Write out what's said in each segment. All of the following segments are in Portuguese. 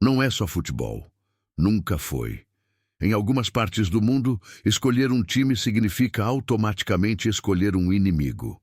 não é só futebol. Nunca foi. Em algumas partes do mundo, escolher um time significa automaticamente escolher um inimigo.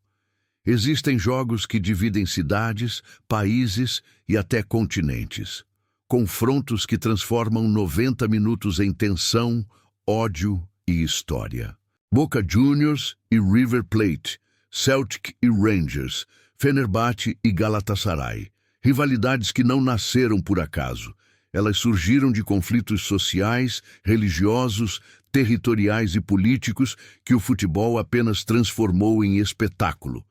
Existem jogos que dividem cidades, países e até continentes. Confrontos que transformam 90 minutos em tensão, ódio e história. Boca Juniors e River Plate, Celtic e Rangers, Fenerbahçe e Galatasaray. Rivalidades que não nasceram por acaso. Elas surgiram de conflitos sociais, religiosos, territoriais e políticos que o futebol apenas transformou em espetáculo.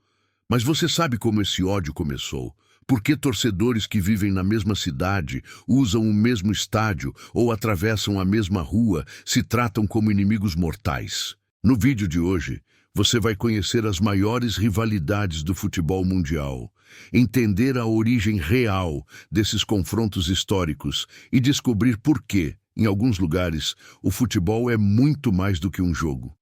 Mas você sabe como esse ódio começou? Por que torcedores que vivem na mesma cidade, usam o mesmo estádio ou atravessam a mesma rua se tratam como inimigos mortais? No vídeo de hoje, você vai conhecer as maiores rivalidades do futebol mundial, entender a origem real desses confrontos históricos e descobrir por que, em alguns lugares, o futebol é muito mais do que um jogo.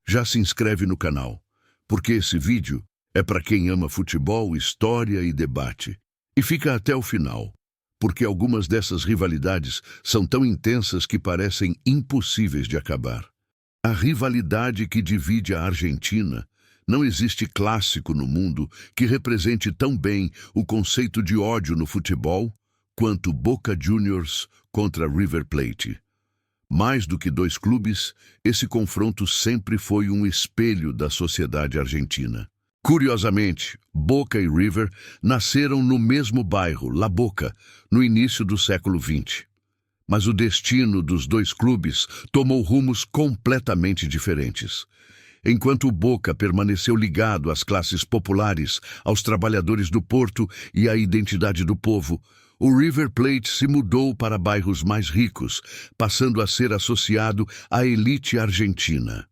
Já se inscreve no canal, porque esse vídeo é para quem ama futebol, história e debate. E fica até o final, porque algumas dessas rivalidades são tão intensas que parecem impossíveis de acabar. A rivalidade que divide a Argentina. Não existe clássico no mundo que represente tão bem o conceito de ódio no futebol quanto Boca Juniors contra River Plate. Mais do que dois clubes, esse confronto sempre foi um espelho da sociedade argentina. Curiosamente, Boca e River nasceram no mesmo bairro, La Boca, no início do século XX. Mas o destino dos dois clubes tomou rumos completamente diferentes. Enquanto o Boca permaneceu ligado às classes populares, aos trabalhadores do porto e à identidade do povo, o River Plate se mudou para bairros mais ricos, passando a ser associado à elite argentina.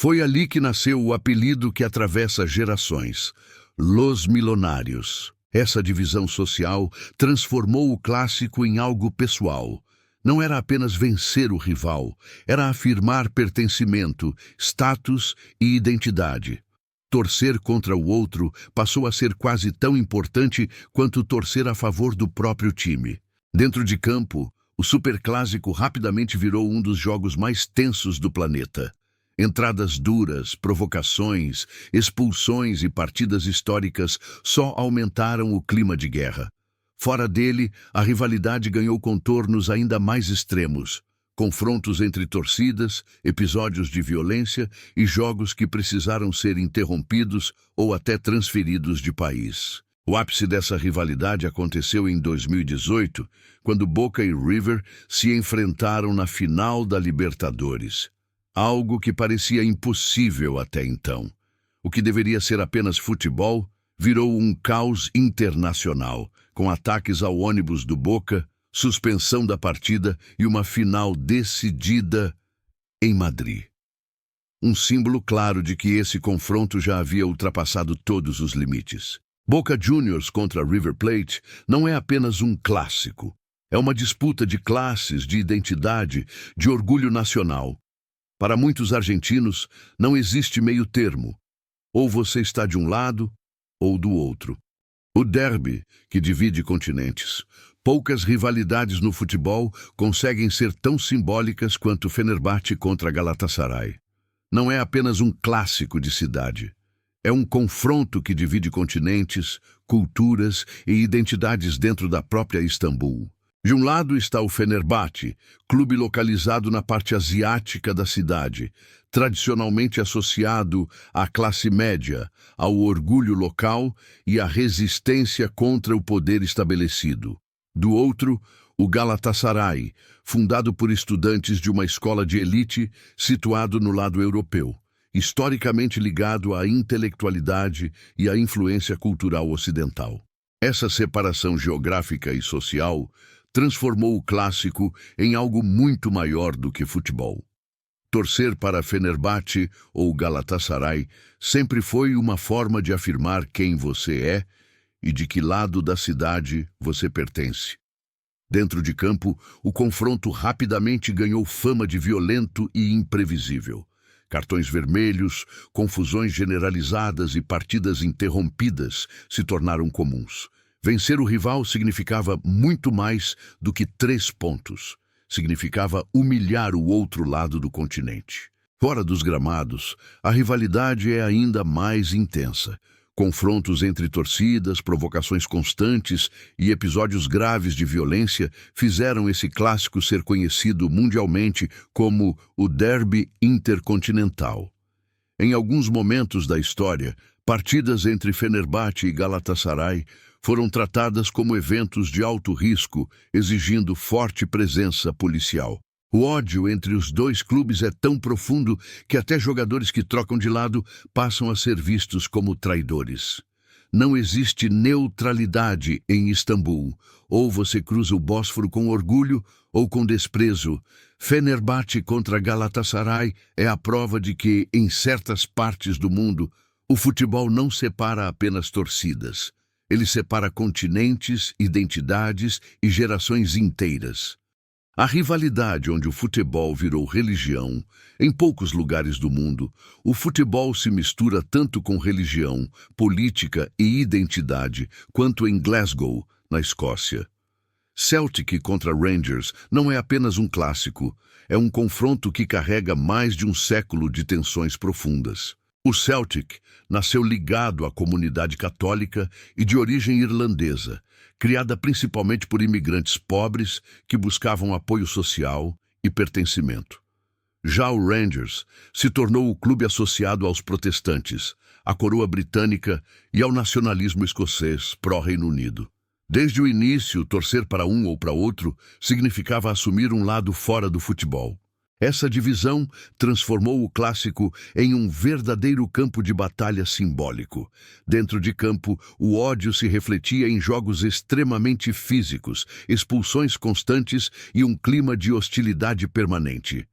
Foi ali que nasceu o apelido que atravessa gerações, Los Millonários. Essa divisão social transformou o clássico em algo pessoal. Não era apenas vencer o rival, era afirmar pertencimento, status e identidade. Torcer contra o outro passou a ser quase tão importante quanto torcer a favor do próprio time. Dentro de campo, o superclássico rapidamente virou um dos jogos mais tensos do planeta. Entradas duras, provocações, expulsões e partidas históricas só aumentaram o clima de guerra. Fora dele, a rivalidade ganhou contornos ainda mais extremos. Confrontos entre torcidas, episódios de violência e jogos que precisaram ser interrompidos ou até transferidos de país. O ápice dessa rivalidade aconteceu em 2018, quando Boca e River se enfrentaram na final da Libertadores. Algo que parecia impossível até então. O que deveria ser apenas futebol virou um caos internacional, com ataques ao ônibus do Boca, suspensão da partida e uma final decidida em Madrid. Um símbolo claro de que esse confronto já havia ultrapassado todos os limites. Boca Juniors contra River Plate não é apenas um clássico. É uma disputa de classes, de identidade, de orgulho nacional. Para muitos argentinos, não existe meio termo. Ou você está de um lado, ou do outro. O derby, que divide continentes. Poucas rivalidades no futebol conseguem ser tão simbólicas quanto Fenerbahçe contra Galatasaray. Não é apenas um clássico de cidade. É um confronto que divide continentes, culturas e identidades dentro da própria Istambul. De um lado está o Fenerbahçe, clube localizado na parte asiática da cidade, tradicionalmente associado à classe média, ao orgulho local e à resistência contra o poder estabelecido. Do outro, o Galatasaray, fundado por estudantes de uma escola de elite situado no lado europeu, historicamente ligado à intelectualidade e à influência cultural ocidental. Essa separação geográfica e social transformou o clássico em algo muito maior do que futebol. Torcer para Fenerbahçe ou Galatasaray sempre foi uma forma de afirmar quem você é e de que lado da cidade você pertence. Dentro de campo, o confronto rapidamente ganhou fama de violento e imprevisível. Cartões vermelhos, confusões generalizadas e partidas interrompidas se tornaram comuns. Vencer o rival significava muito mais do que 3 pontos. Significava humilhar o outro lado do continente. Fora dos gramados, a rivalidade é ainda mais intensa. Confrontos entre torcidas, provocações constantes e episódios graves de violência fizeram esse clássico ser conhecido mundialmente como o Derby Intercontinental. Em alguns momentos da história, partidas entre Fenerbahçe e Galatasaray foram tratadas como eventos de alto risco, exigindo forte presença policial. O ódio entre os dois clubes é tão profundo que até jogadores que trocam de lado passam a ser vistos como traidores. Não existe neutralidade em Istambul. Ou você cruza o Bósforo com orgulho ou com desprezo. Fenerbahçe contra Galatasaray é a prova de que, em certas partes do mundo, o futebol não separa apenas torcidas. Ele separa continentes, identidades e gerações inteiras. A rivalidade onde o futebol virou religião, em poucos lugares do mundo, o futebol se mistura tanto com religião, política e identidade, quanto em Glasgow, na Escócia. Celtic contra Rangers não é apenas um clássico, é um confronto que carrega mais de um século de tensões profundas. O Celtic nasceu ligado à comunidade católica e de origem irlandesa, criada principalmente por imigrantes pobres que buscavam apoio social e pertencimento. Já o Rangers se tornou o clube associado aos protestantes, à coroa britânica e ao nacionalismo escocês pró-Reino Unido. Desde o início, torcer para um ou para outro significava assumir um lado fora do futebol. Essa divisão transformou o clássico em um verdadeiro campo de batalha simbólico. Dentro de campo, o ódio se refletia em jogos extremamente físicos, expulsões constantes e um clima de hostilidade permanente.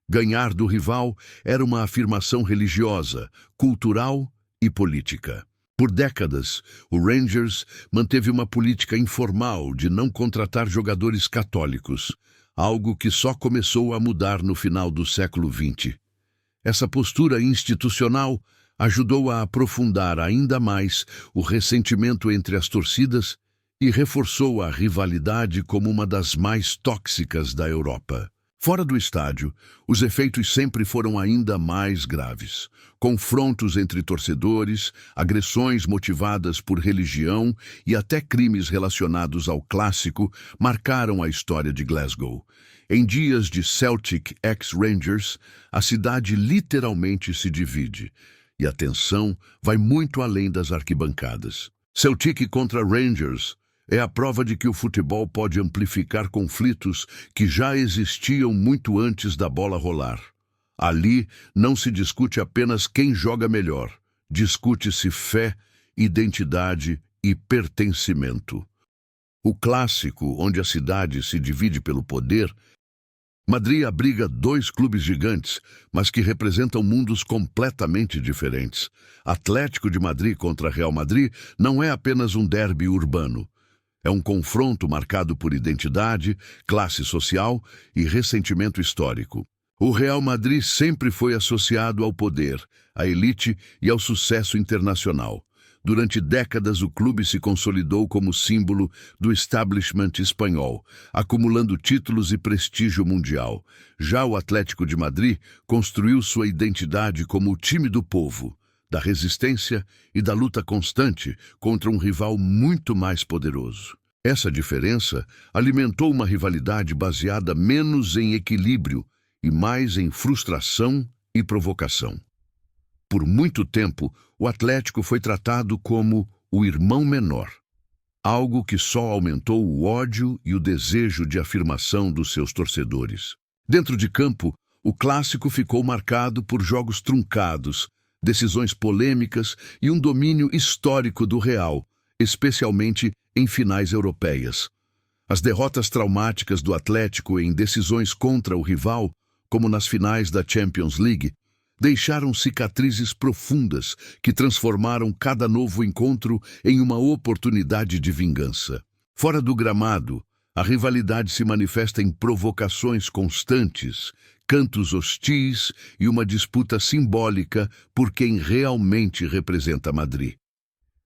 Ganhar do rival era uma afirmação religiosa, cultural e política. Por décadas, o Rangers manteve uma política informal de não contratar jogadores católicos, algo que só começou a mudar no final do século XX. Essa postura institucional ajudou a aprofundar ainda mais o ressentimento entre as torcidas e reforçou a rivalidade como uma das mais tóxicas da Europa. Fora do estádio, os efeitos sempre foram ainda mais graves. Confrontos entre torcedores, agressões motivadas por religião e até crimes relacionados ao clássico marcaram a história de Glasgow. Em dias de Celtic ex-Rangers, a cidade literalmente se divide, e a tensão vai muito além das arquibancadas. Celtic contra Rangers é a prova de que o futebol pode amplificar conflitos que já existiam muito antes da bola rolar. Ali não se discute apenas quem joga melhor, discute-se fé, identidade e pertencimento. O clássico, onde a cidade se divide pelo poder, Madrid abriga dois clubes gigantes, mas que representam mundos completamente diferentes. Atlético de Madrid contra Real Madrid não é apenas um derby urbano. É um confronto marcado por identidade, classe social e ressentimento histórico. O Real Madrid sempre foi associado ao poder, à elite e ao sucesso internacional. Durante décadas, o clube se consolidou como símbolo do establishment espanhol, acumulando títulos e prestígio mundial. Já o Atlético de Madrid construiu sua identidade como o time do povo, da resistência e da luta constante contra um rival muito mais poderoso. Essa diferença alimentou uma rivalidade baseada menos em equilíbrio e mais em frustração e provocação. Por muito tempo, o Atlético foi tratado como o irmão menor, algo que só aumentou o ódio e o desejo de afirmação dos seus torcedores. Dentro de campo, o clássico ficou marcado por jogos truncados, decisões polêmicas e um domínio histórico do Real, especialmente em finais europeias. As derrotas traumáticas do Atlético em decisões contra o rival, como nas finais da Champions League, deixaram cicatrizes profundas que transformaram cada novo encontro em uma oportunidade de vingança. Fora do gramado, a rivalidade se manifesta em provocações constantes, cantos hostis e uma disputa simbólica por quem realmente representa Madrid.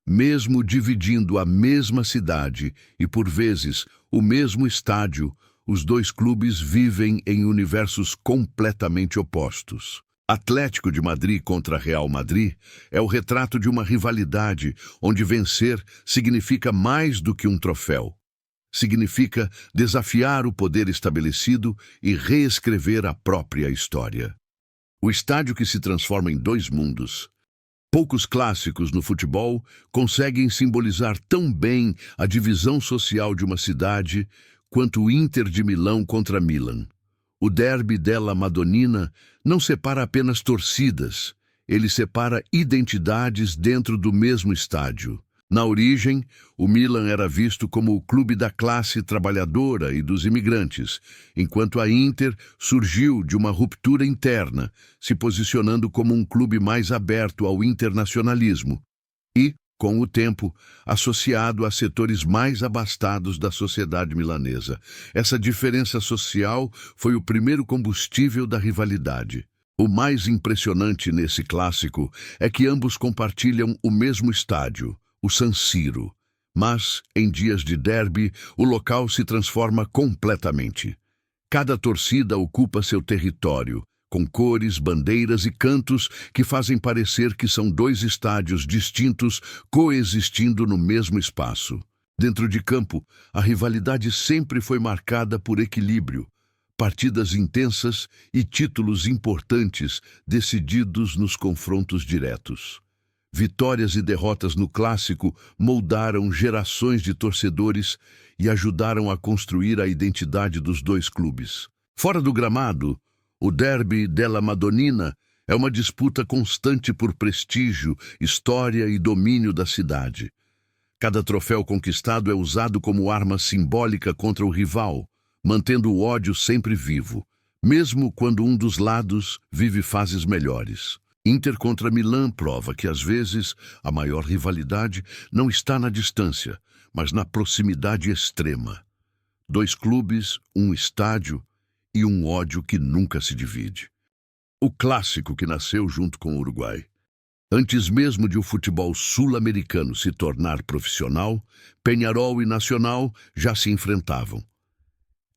Mesmo dividindo a mesma cidade e, por vezes, o mesmo estádio, os dois clubes vivem em universos completamente opostos. Atlético de Madrid contra Real Madrid é o retrato de uma rivalidade onde vencer significa mais do que um troféu. Significa desafiar o poder estabelecido e reescrever a própria história. O estádio que se transforma em dois mundos. Poucos clássicos no futebol conseguem simbolizar tão bem a divisão social de uma cidade quanto o Inter de Milão contra Milan. O Derby della Madonnina não separa apenas torcidas, ele separa identidades dentro do mesmo estádio. Na origem, o Milan era visto como o clube da classe trabalhadora e dos imigrantes, enquanto a Inter surgiu de uma ruptura interna, se posicionando como um clube mais aberto ao internacionalismo e, com o tempo, associado a setores mais abastados da sociedade milanesa. Essa diferença social foi o primeiro combustível da rivalidade. O mais impressionante nesse clássico é que ambos compartilham o mesmo estádio, o San Siro. Mas, em dias de derby, o local se transforma completamente. Cada torcida ocupa seu território, com cores, bandeiras e cantos que fazem parecer que são dois estádios distintos coexistindo no mesmo espaço. Dentro de campo, a rivalidade sempre foi marcada por equilíbrio, partidas intensas e títulos importantes decididos nos confrontos diretos. Vitórias e derrotas no clássico moldaram gerações de torcedores e ajudaram a construir a identidade dos dois clubes. Fora do gramado, o Derby della Madonnina é uma disputa constante por prestígio, história e domínio da cidade. Cada troféu conquistado é usado como arma simbólica contra o rival, mantendo o ódio sempre vivo, mesmo quando um dos lados vive fases melhores. Inter contra Milan prova que, às vezes, a maior rivalidade não está na distância, mas na proximidade extrema. Dois clubes, um estádio e um ódio que nunca se divide. O clássico que nasceu junto com o Uruguai. Antes mesmo de o futebol sul-americano se tornar profissional, Peñarol e Nacional já se enfrentavam.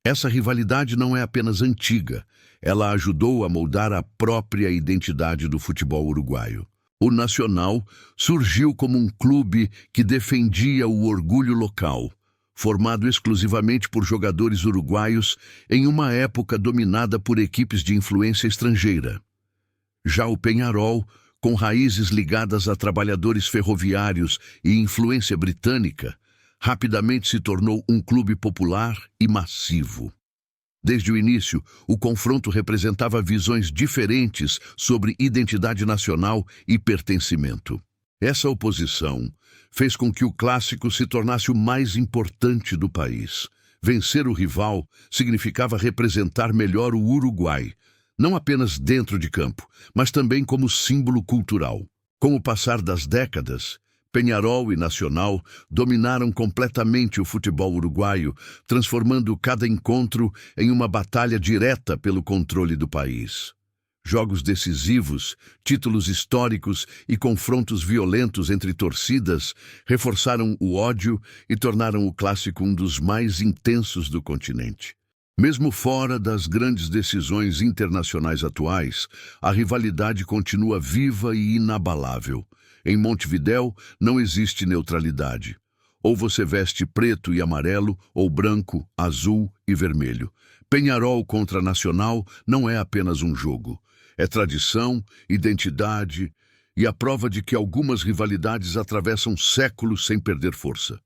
Essa rivalidade não é apenas antiga, ela ajudou a moldar a própria identidade do futebol uruguaio. O Nacional surgiu como um clube que defendia o orgulho local, formado exclusivamente por jogadores uruguaios em uma época dominada por equipes de influência estrangeira. Já o Peñarol, com raízes ligadas a trabalhadores ferroviários e influência britânica, rapidamente se tornou um clube popular e massivo. Desde o início, o confronto representava visões diferentes sobre identidade nacional e pertencimento. Essa oposição fez com que o clássico se tornasse o mais importante do país. Vencer o rival significava representar melhor o Uruguai, não apenas dentro de campo, mas também como símbolo cultural. Com o passar das décadas, Peñarol e Nacional dominaram completamente o futebol uruguaio, transformando cada encontro em uma batalha direta pelo controle do país. Jogos decisivos, títulos históricos e confrontos violentos entre torcidas reforçaram o ódio e tornaram o clássico um dos mais intensos do continente. Mesmo fora das grandes decisões internacionais atuais, a rivalidade continua viva e inabalável. Em Montevidéu não existe neutralidade. Ou você veste preto e amarelo, ou branco, azul e vermelho. Peñarol contra Nacional não é apenas um jogo. É tradição, identidade e a prova de que algumas rivalidades atravessam séculos sem perder força.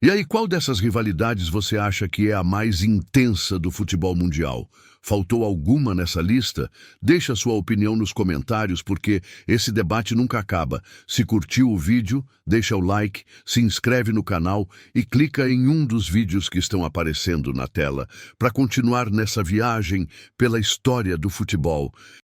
E aí, qual dessas rivalidades você acha que é a mais intensa do futebol mundial? Faltou alguma nessa lista? Deixa sua opinião nos comentários, porque esse debate nunca acaba. Se curtiu o vídeo, deixa o like, se inscreve no canal e clica em um dos vídeos que estão aparecendo na tela para continuar nessa viagem pela história do futebol.